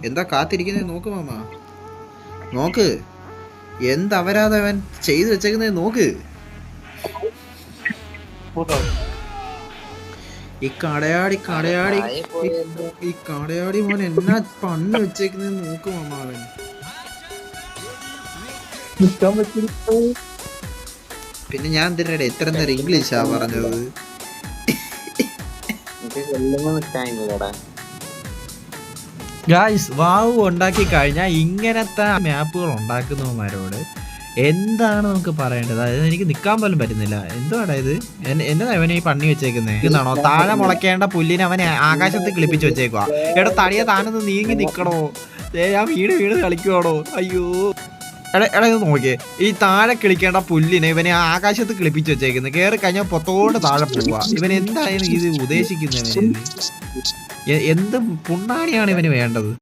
എന്താ കാത്തിരിക്കുന്നത്? നോക്ക് മാമ, നോക്ക് എന്തവരാതെ അവൻ ചെയ്തു വെച്ചേക്കുന്നത് നോക്ക്. ഈ കടയാടി കടയാടി ഈ കടയാടി മോൻ എന്നാ പണ്ണ് വെച്ചേക്കുന്നത് നോക്ക് മാമ അവൻ. പിന്നെ ഞാൻ എന്തിനാ എത്ര നേരം ഇംഗ്ലീഷാ പറഞ്ഞത്? ഗായ്സ്, വാവ് ഉണ്ടാക്കി കഴിഞ്ഞാൽ ഇങ്ങനത്തെ മാപ്പുകൾ ഉണ്ടാക്കുന്നവന്മാരോട് എന്താണ് നമുക്ക് പറയേണ്ടത്? അതായത് എനിക്ക് നിൽക്കാൻ പോലും പറ്റുന്നില്ല. എന്തുവാടാ ഇത്? എന്നതാ അവനെ ഈ പണി വെച്ചേക്കുന്നത്? എന്നാണോ താഴെ മുളയ്ക്കേണ്ട പുല്ലിനെ അവനെ ആകാശത്ത് കിളിപ്പിച്ച് വെച്ചേക്കുവാ. എടാ തടിയെ താനൊന്ന് നീങ്ങി നിൽക്കണോ? ഞാൻ വീട് വീട് കളിക്കുവാണോ? അയ്യോ എടാ ഇത് നോക്കിയേ, ഈ താഴെ കിളിക്കേണ്ട പുല്ലിനെ ഇവനെ ആകാശത്ത് കിളിപ്പിച്ച് വെച്ചേക്കുന്നത്. കയറി കഴിഞ്ഞാൽ പൊത്തോണ്ട് താഴെ പോവുക. ഇവൻ എന്താണ് ഇത് ഉദ്ദേശിക്കുന്നത്? എന്ത് പുണ്ണാണിയാണ് ഇവന് വേണ്ടത്?